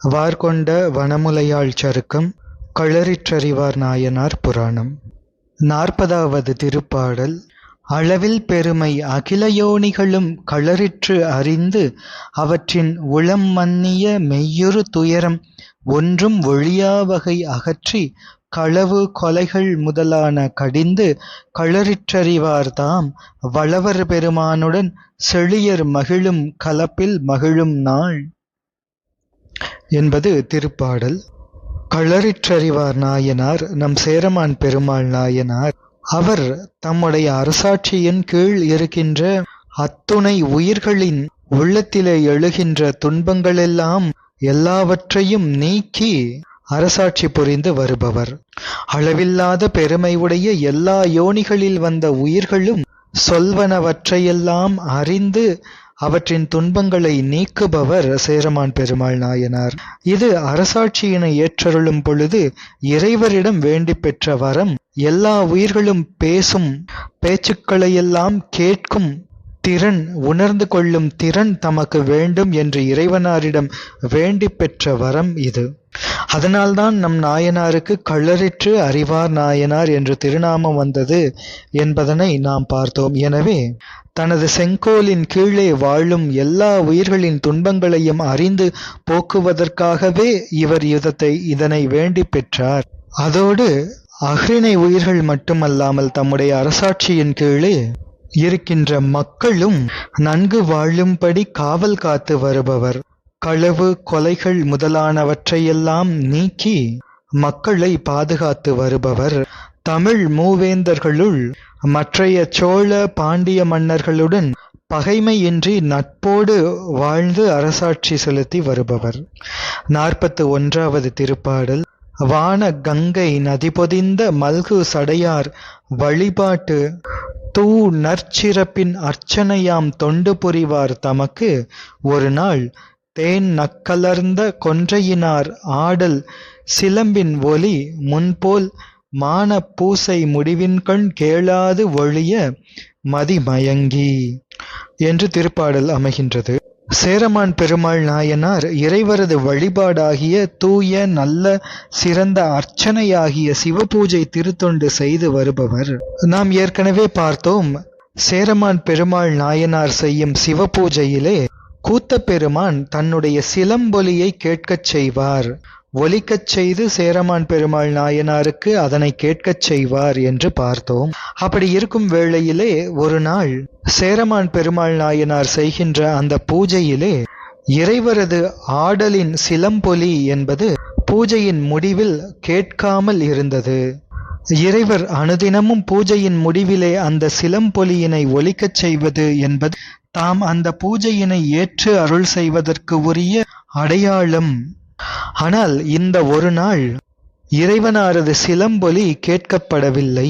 வார்கொண்ட வனமுலையாள் சருக்கம் களரிற்றறிவார் நாயனார் புராணம். 40வது திருப்பாடல். அளவில் பெருமை அகிலயோனிகளும் களரிற்று அறிந்து அவற்றின் உளம் மன்னிய மெய்யுறு துயரம் ஒன்றும் ஒழியாவகை அகற்றி களவு கொலைகள் முதலான கடிந்து களரிற்றறிவார்தாம் வளவர் பெருமானுடன் செழியர் மகிழும் கலப்பில் மகிழும் நாள் என்பது திருப்பாடல். களரிற்றறிவார் நாயனார் நம் சேரமான் பெருமாள் நாயனார். அவர் தம்முடைய அரசாட்சியின் கீழ் இருக்கின்ற அத்துணை உயிர்களின் உள்ளத்திலே எழுகின்ற துன்பங்களெல்லாம் எல்லாவற்றையும் நீக்கி அரசாட்சி புரிந்து வருபவர். அளவில்லாத பெருமையுடைய எல்லா யோனிகளில் வந்த உயிர்களும் சொல்வனவற்றையெல்லாம் அறிந்து அவற்றின் துன்பங்களை நீக்குபவர் சேரமான் பெருமாள் நாயனார். இது அரசாட்சியினை ஏற்றருளும் பொழுது இறைவரிடம் வேண்டி பெற்ற வரம். எல்லா உயிர்களும் பேசும் பேச்சுக்களையெல்லாம் கேட்கும் திறன், உணர்ந்து கொள்ளும் திறன் தமக்கு வேண்டும் என்று இறைவனாரிடம் வேண்டி பெற்ற வரம் இது. அதனால்தான் நம் நாயனாருக்கு களரிற்று அறிவார் நாயனார் என்று திருநாமம் வந்தது என்பதனை நாம் பார்த்தோம். எனவே தனது செங்கோலின் கீழே வாழும் எல்லா உயிர்களின் துன்பங்களையும் அறிந்து போக்குவதற்காகவே இவர் இதனை வேண்டி பெற்றார். அதோடு அஃறிணை உயிர்கள் மட்டுமல்லாமல் தம்முடைய அரசாட்சியின் கீழே இருக்கின்ற மக்களும் நன்கு வாழும்படி காவல் காத்து வருபவர். களவு கொலைகள் முதலானவற்றையெல்லாம் நீக்கி மக்களை பாதுகாத்து வருபவர். தமிழ் மூவேந்தர்களுள் மற்றைய சோழ பாண்டிய மன்னர்களுடன் பகைமையின்றி நட்போடு வாழ்ந்து அரசாட்சி செலுத்தி வருபவர். 41வது திருப்பாடல். வான கங்கை நதி பொதிந்த மல்கு சடையார் வழிபாட்டு தூ நற்சிறப்பின் அர்ச்சனையாம் தொண்டு புரிவார் தமக்கு ஒரு நாள் தேன் நக்கலர்ந்த கொன்றையினார் ஆடல் சிலம்பின் ஒலி முன்போல் மான பூசை முடிவின்கண் கேளாது ஒழிய மதிமயங்கி என்று திருப்பாடல் அமைகின்றது. சேரமான் பெருமாள் நாயனார் இறைவரது வழிபாடாகிய தூய நல்ல சிறந்த அர்ச்சனையாகிய சிவபூஜை திருத்தொண்டு செய்து வருபவர். நாம் ஏற்கனவே பார்த்தோம், சேரமான் பெருமாள் நாயனார் செய்யும் சிவபூஜையிலே கூத்தப்பெருமான் தன்னுடைய சிலம்பொலியை கேட்கச் செய்வார். ஒலிக்கச் செய்து சேரமான் பெருமாள் நாயனாருக்கு அதனை கேட்கச் செய்வார் என்று பார்த்தோம். அப்படி இருக்கும் வேளையிலே ஒரு நாள் சேரமான் பெருமாள் நாயனார் செய்கின்ற அந்த பூஜையிலே இறைவரது ஆடலின் சிலம்பொலி என்பது பூஜையின் முடிவில் கேட்காமல் இருந்தது. இறைவர் அனுதினமும் பூஜையின் முடிவிலே அந்த சிலம்பொலியினை ஒலிக்கச் செய்வது என்பது தாம் அந்த பூஜையினை ஏற்று அருள் செய்வதற்கு உரிய அடையாளம். ஆனால் இந்த ஒரு நாள் இறைவனாரது சிலம்பொலி கேட்கப்படவில்லை.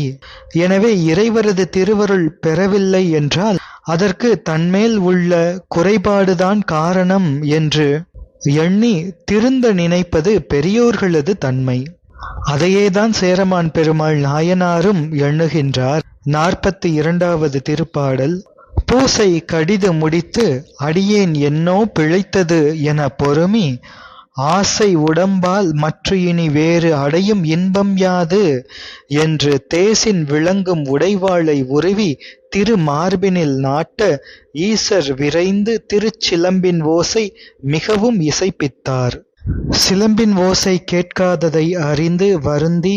எனவே இறைவரது திருவருள் பெறவில்லை என்றால் அதற்கு தன்மேல் உள்ள குறைபாடுதான் காரணம் என்று எண்ணி திருந்த நினைப்பது பெரியோர்களது தன்மை. அதையேதான் சேரமான் பெருமாள் நாயனாரும் எண்ணுகின்றார். 42வது திருப்பாடல். பூசை கடிது முடித்து அடியேன் என்னோ பிழைத்தது என பொறுமி ஆசை உடம்பால் மற்ற இனி வேறு அடையும் இன்பம் யாது என்று தேசின் விளங்கும் உடைவாளை உருவி திரு மார்பினில் நாட்ட ஈசர் விரைந்து திருச்சிலம்பின் ஓசை மிகவும் இசைப்பித்தார். சிலம்பின் ஓசை கேட்காததை அறிந்து வருந்தி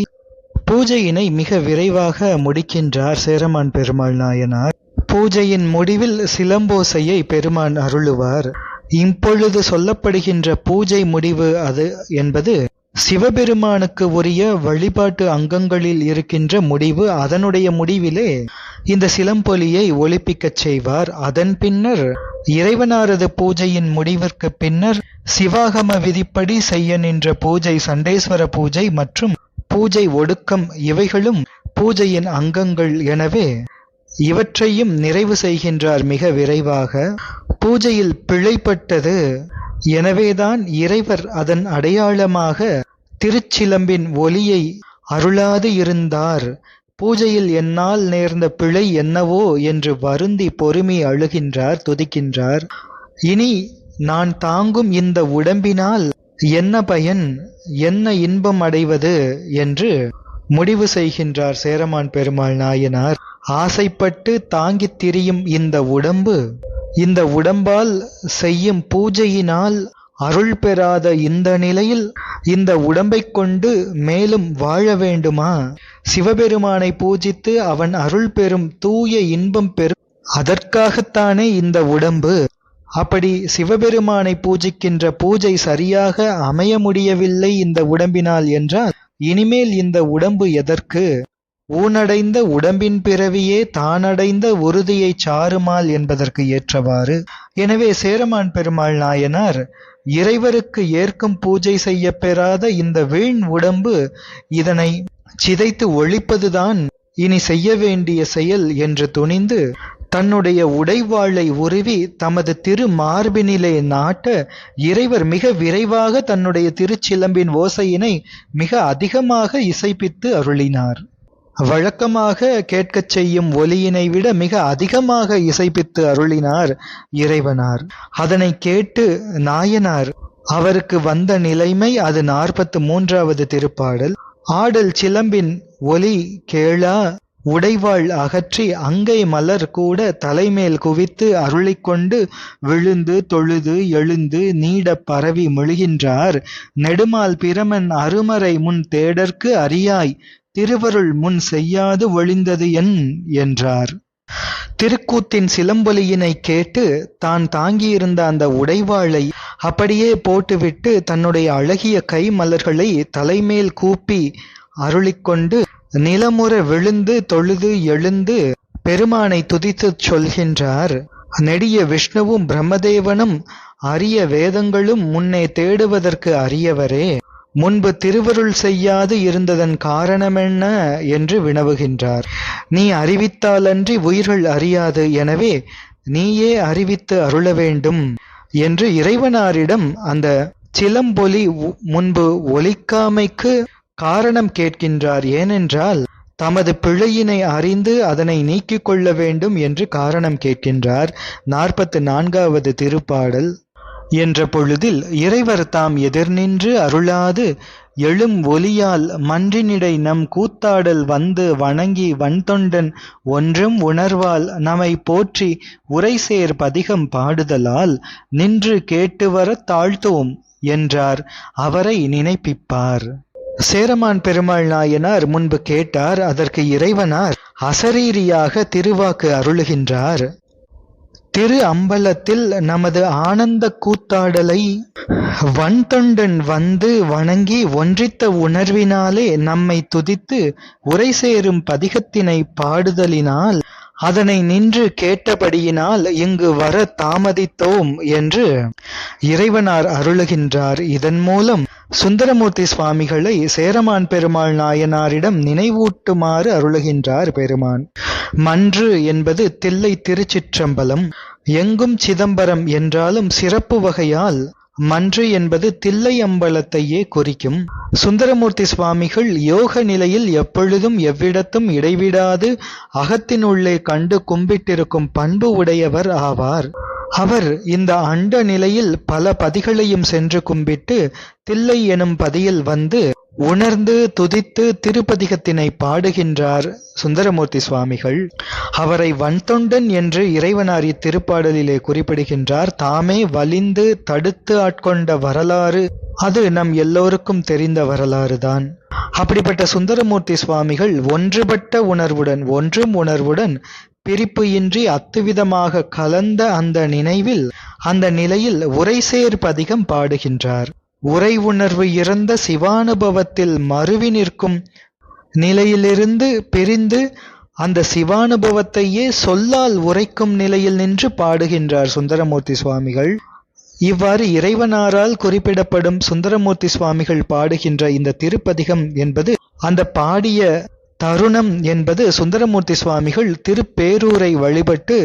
பூஜையினை மிக விரைவாக முடிக்கின்றார் சேரமான் பெருமாள் நாயனார். பூஜையின் முடிவில் சிலம்போசையை பெருமான் அருளுவார். இப்பொழுது சொல்லப்படுகின்ற பூஜை முடிவு அது என்பது சிவபெருமானுக்கு உரிய வழிபாட்டு அங்கங்களில் இருக்கின்ற முடிவு. அதனுடைய முடிவிலே இந்த சிலம்பொலியை ஒலிப்பிக்கச் செய்வார். அதன் பின்னர் இறைவனாரது பூஜையின் முடிவிற்கு பின்னர் சிவாகம விதிப்படி செய்ய நின்ற பூஜை சண்டேஸ்வர பூஜை மற்றும் பூஜை ஒடுக்கம் இவைகளும் பூஜையின் அங்கங்கள். எனவே இவற்றையும் நிறைவு செய்கின்றார் மிக விரைவாக. பூஜையில் பிழைப்பட்டது. எனவேதான் இறைவர் அதன் அடையாளமாக திருச்சிலம்பின் ஒலியை அருளாது இருந்தார். பூஜையில் என்னால் நேர்ந்த பிழை என்னவோ என்று வருந்தி பொறுமி அழுகின்றார், துதிக்கின்றார். இனி நான் தாங்கும் இந்த உடம்பினால் என்ன பயன், என்ன இன்பம் அடைவது என்று முடிவு செய்கின்றார் சேரமான் பெருமாள் நாயனார். ஆசைப்பட்டு தாங்கித் திரியும் இந்த உடம்பு, இந்த உடம்பால் செய்யும் பூஜையினால் அருள் பெறாத இந்த நிலையில் இந்த உடம்பைக் கொண்டு மேலும் வாழ வேண்டுமா? சிவபெருமானை பூஜித்து அவன் அருள் பெறும் தூய இன்பம் பெறும், அதற்காகத்தானே இந்த உடம்பு. அப்படி சிவபெருமானை பூஜிக்கின்ற பூஜை சரியாக அமைய முடியவில்லை இந்த உடம்பினால் என்றால் இனிமேல் இந்த உடம்பு எதற்கு? ஊனடைந்த உடம்பின் பிறவியே தானடைந்த உறுதியைச் சாருமால் என்பதற்கு ஏற்றவாறு. எனவே சேரமான் பெருமாள் நாயனார் இறைவருக்கு ஏற்கும் பூஜை செய்ய பெறாத இந்த வீண் உடம்பு, இதனை சிதைத்து ஒழிப்பதுதான் இனி செய்ய வேண்டிய செயல் என்று துணிந்து தன்னுடைய உடைவாளை உருவி தமது திரு மார்பினிலே நாட்ட இறைவர் மிக விரைவாக தன்னுடைய திருச்சிலம்பின் ஓசையினை மிக அதிகமாக இசைப்பித்து அருளினார். வழக்கமாக கேட்கச் செய்யும் ஒலியினை விட மிக அதிகமாக இசைப்பித்து அருளினார் இறைவனார். அதனை கேட்டு நாயனார் அவருக்கு வந்த நிலைமை அது 43வது திருப்பாடல். ஆடல் சிலம்பின் ஒலி கேளா உடைவாள் அகற்றி அங்கை மலர் கூட தலைமேல் குவித்து அருளிக்கொண்டு விழுந்து தொழுது எழுந்து நீட பரவி முழுகின்றார். நெடுமால் பிரமன் அருமறை முன் தேடற்கு அறியாய் திருவருள் முன் செய்யாது ஒழிந்தது என்றார். திருக்கூத்தின் சிலம்பொலியினை கேட்டு தான் தாங்கியிருந்த அந்த உடைவாளை அப்படியே போட்டுவிட்டு தன்னுடைய அழகிய கை மலர்களை தலைமேல் கூப்பி அருளிக்கொண்டு நிலமுற விழுந்து தொழுது எழுந்து பெருமானை துதித்துச் சொல்கின்றார். நெடிய விஷ்ணுவும் பிரம்மதேவனும் அரிய வேதங்களும் முன்னே தேடுவதற்கு அரியவரே, முன்பு திருவருள் செய்யாது இருந்ததன் காரணமென்ன என்று வினவுகின்றார். நீ அறிவித்தாலன்றி உயிர்கள் அறியாது, எனவே நீயே அறிவித்து அருள வேண்டும் என்று இறைவனாரிடம் அந்த சிலம்பொலி முன்பு ஒலிக்காமைக்கு காரணம் கேட்கின்றார். ஏனென்றால் தமது பிழையினை அறிந்து அதனை நீக்கிக் கொள்ள வேண்டும் என்று காரணம் கேட்கின்றார். 44வது திருப்பாடல். என்ற பொழுதில் இறைவர் தாம் எதிர்நின்று அருளாது எழும் ஒலியால் மன்றினிடை நம் கூத்தாடல் வந்து வணங்கி வன்தொண்டன் ஒன்றும் உணர்வால் நம்மை போற்றி உரைசேர் பதிகம் பாடுதலால் நின்று கேட்டுவர தாழ்த்தோம் என்றார். அவரை நினைப்பிப்பார். சேரமான் பெருமாள் நாயனார் முன்பு கேட்டார். அதற்கு இறைவனார் அசரீரியாக திருவாக்கு அருளுகின்றார். திரு அம்பலத்தில் நமது ஆனந்த கூத்தாடலை வன்தொண்டன் வந்து வணங்கி ஒன்றித்த உணர்வினாலே நம்மை துதித்து உரை சேரும் பதிகத்தினை பாடுதலினால் அதனை நின்று கேட்டபடியினால் இங்கு வர தாமதித்தோம் என்று இறைவனார் அருளுகின்றார். இதன் மூலம் சுந்தரமூர்த்தி சுவாமிகளை சேரமான் பெருமாள் நாயனாரிடம் நினைவூட்டுமாறு அருளுகின்றார் பெருமான். மன்று என்பது தில்லை திருச்சிற்றம்பலம், எங்கும் சிதம்பரம் என்றாலும் சிறப்பு வகையால் மன்று என்பது தில்லை அம்பலத்தையே குறிக்கும். சுந்தரமூர்த்தி சுவாமிகள் யோக நிலையில் எப்பொழுதும் எவ்விடத்தும் இடைவிடாது அகத்தினுள்ளே கண்டு கும்பிட்டிருக்கும் பண்பு உடையவர் ஆவார். அவர் இந்த அண்ட நிலையில் பல பதிகளையும் சென்று கும்பிட்டு தில்லை எனும் பதியில் வந்து உணர்ந்து துதித்து திருப்பதிகத்தினை பாடுகின்றார் சுந்தரமூர்த்தி சுவாமிகள். அவரை வன்தொண்டன் என்று இறைவனார் இத்திருப்பாடலிலே குறிப்பிடுகின்றார். தாமே வலிந்து தடுத்து ஆட்கொண்ட வரலாறு அது நம் எல்லோருக்கும் தெரிந்த வரலாறுதான். அப்படிப்பட்ட சுந்தரமூர்த்தி சுவாமிகள் ஒன்றுபட்ட உணர்வுடன் ஒன்றும் உணர்வுடன் பிரிப்பு இன்றி அத்துவிதமாக கலந்த அந்த நினைவில் அந்த நிலையில் உரைசேர் பதிகம் பாடுகின்றார். உரை உணர்வு இறந்த சிவானுபவத்தில் மருவி நிற்கும் நிலையிலிருந்து பிரிந்து அந்த சிவானுபவத்தையே சொல்லால் உரைக்கும் நிலையில் நின்று பாடுகின்றார் சுந்தரமூர்த்தி சுவாமிகள். இவ்வாறு இறைவனாரால் குறிப்பிடப்படும் சுந்தரமூர்த்தி சுவாமிகள் பாடுகின்ற இந்த திருப்பதிகம் என்பது அந்த பாடிய தருணம் என்பது சுந்தரமூர்த்தி சுவாமிகள் திருப்பேரூரை வழிபட்டு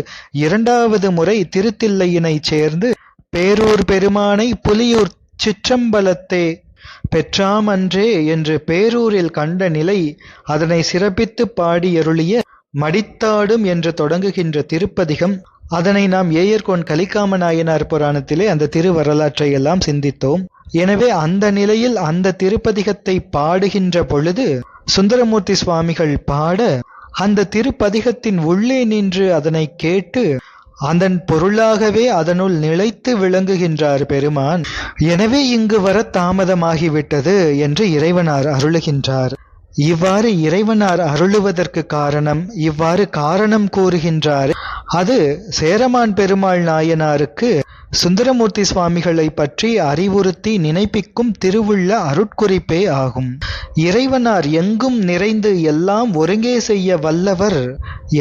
2வது முறை திருத்தில்லையினை சேர்ந்து பேரூர் பெருமானை புலியூர் சிற்றம்பலத்தே பெற்றாமன்றே என்று பேரூரில் கண்ட நிலை, அதனை சிறப்பித்து பாடியருளிய மடித்தாடும் என்று தொடங்குகின்ற திருப்பதிகம் அதனை நாம் ஏயர்கோன் கலிக்காம நாயனார் புராணத்திலே அந்த திருவரலாற்றை எல்லாம் சிந்தித்தோம். எனவே அந்த நிலையில் அந்த திருப்பதிகத்தை பாடுகின்ற பொழுது சுந்தரமூர்த்தி சுவாமிகள் பாட அந்த திருப்பதிகத்தின் உள்ளே நின்று அதனை கேட்டு அதன் பொருளாகவே அதனுள் நிலைத்து விளங்குகின்றார் பெருமான். எனவே இங்கு வர தாமதமாகிவிட்டது என்று இறைவனார் அருளுகின்றார். இவ்வாறு இறைவனார் அருளுவதற்கு காரணம், இவ்வாறு காரணம் கூறுகின்றார். அது சேரமான் பெருமாள் நாயனாருக்கு சுந்தரமூர்த்தி சுவாமிகளை பற்றி அறிவுறுத்தி நினைப்பிக்கும் திருவுள்ள அருட்குறிப்பே ஆகும். இறைவனார் எங்கும் நிறைந்து எல்லாம் ஒருங்கே செய்ய வல்லவர்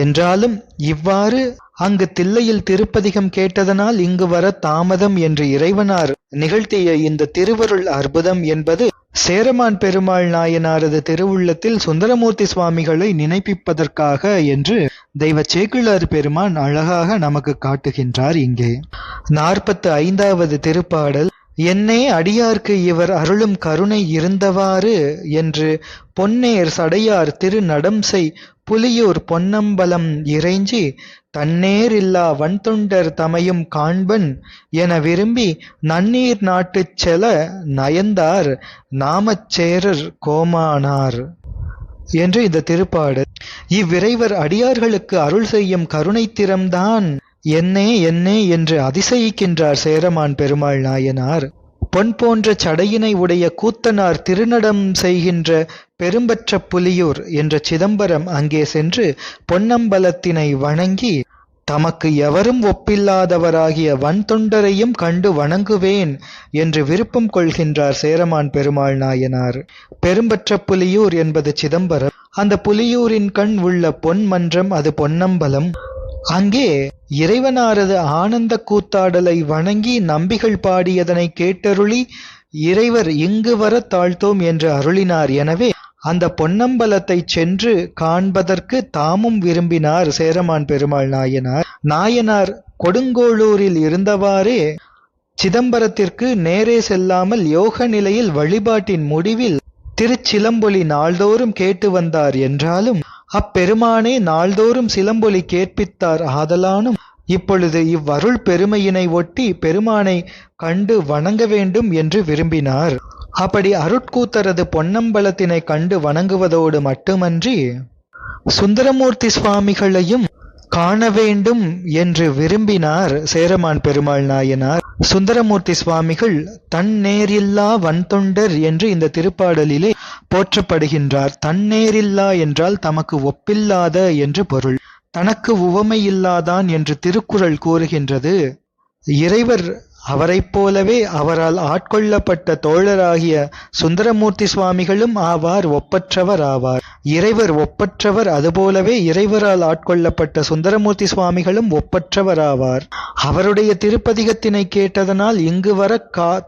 என்றாலும் இவ்வாறு அங்கு தில்லையில் திருப்பதிகம் கேட்டதனால் இங்கு வர தாமதம் என்று இறைவனார் நிகழ்த்திய இந்த திருவருள் அற்புதம் என்பது சேரமான் பெருமாள் நாயனாரது திருவுள்ளத்தில் சுந்தரமூர்த்தி சுவாமிகளை நினைப்பிப்பதற்காக என்று தெய்வ சேக்கிழார் பெருமான் அழகாக நமக்கு காட்டுகின்றார். இங்கே 45வது திருப்பாடல், என்னே அடியார்க்கு இவர் அருளும் கருணை இருந்தவாறு என்று பொன்னேர் சடையார் திரு நடம்சை புலியூர் பொன்னம்பலம் இறைஞ்சி தன்னேர் இல்லா வன்தொண்டர் தமையும் காண்பன் என விரும்பி நன்னீர் நாட்டுச் செல நயந்தார் நாமச்சேரர் கோமானார் என்று இந்த திருப்பாடல். இவ்விறைவர் அடியார்களுக்கு அருள் செய்யும் கருணை திறம்தான் என்னே என்னே என்று அதிசயிக்கின்றார் சேரமான் பெருமாள் நாயனார். பொன் போன்ற சடையினை உடைய கூத்தனார் திருநடம் செய்கின்ற பெரும்பற்ற புலியூர் என்ற சிதம்பரம் அங்கே சென்று பொன்னம்பலத்தினை வணங்கி தமக்கு எவரும் ஒப்பில்லாதவராகிய வன்தொண்டரையும் கண்டு வணங்குவேன் என்று விருப்பம் கொள்கின்றார் சேரமான் பெருமாள் நாயனார். பெரும்பற்ற புலியூர் என்பது சிதம்பரம். அந்த புலியூரின் கண் உள்ள பொன் மன்றம் அது பொன்னம்பலம். அங்கே இறைவனாரது ஆனந்த கூத்தாடலை வணங்கி நம்பிகள் பாடியதனை கேட்டருளி இறைவர் இங்கு வர தாழ்த்தோம் என்று அருளினார். எனவே அந்த பொன்னம்பலத்தை சென்று காண்பதற்கு தாமும் விரும்பினார் சேரமான் பெருமாள் நாயனார். நாயனார் கொடுங்கோளூரில் இருந்தவாறே சிதம்பரத்திற்கு நேரே செல்லாமல் யோக நிலையில் வழிபாட்டின் முடிவில் திருச்சிலம்பொலி நாள்தோறும் கேட்டு வந்தார் என்றாலும் அப்பெருமானே நாள்தோறும் சிலம்பொலி கேட்பித்தார். ஆதலானும் இப்பொழுது இவ்வருள் பெருமையினை ஒட்டி பெருமானை கண்டு வணங்க வேண்டும் என்று விரும்பினார். அப்படி அருட்கூத்தரது பொன்னம்பலத்தினை கண்டு வணங்குவதோடு மட்டுமன்றி சுந்தரமூர்த்தி சுவாமிகளையும் காண வேண்டும் என்று விரும்பினார் சேரமான் பெருமாள் நாயனார். சுந்தரமூர்த்தி சுவாமிகள் தன்னேரில்லா வன்தொண்டர் என்று இந்த திருப்பாடலிலே போற்றப்படுகின்றார். தன்னேரில்லா என்றால் தமக்கு ஒப்பில்லாத என்று பொருள். தனக்கு உவமையில்லாதான் என்று திருக்குறள் கூறுகின்றது. இறைவர் அவரைப் போலவே அவரால் ஆட்கொள்ளப்பட்ட தோழராகிய சுந்தரமூர்த்தி சுவாமிகளும் ஆவார், ஒப்பற்றவர் ஆவார். இறைவர் ஒப்பற்றவர், அதுபோலவே இறைவரால் ஆட்கொள்ளப்பட்ட சுந்தரமூர்த்தி சுவாமிகளும் ஒப்பற்றவர் ஆவார். அவருடைய திருப்பதிகத்தினை கேட்டதனால் இங்கு வர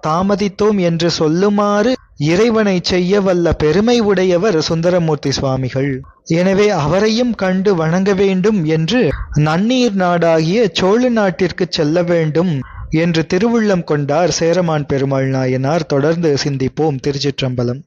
தாமதித்தோம் என்று சொல்லுமாறு இறைவனை செய்ய வல்ல பெருமை உடையவர் சுந்தரமூர்த்தி சுவாமிகள். எனவே அவரையும் கண்டு வணங்க வேண்டும் என்று நன்னீர் நாடாகிய சோழ நாட்டிற்கு செல்ல வேண்டும் என்று திருவுள்ளம் கொண்டார் சேரமான் பெருமாள் நாயனார். தொடர்ந்து சிந்திப்போம். திருச்சிற்றம்பலம்.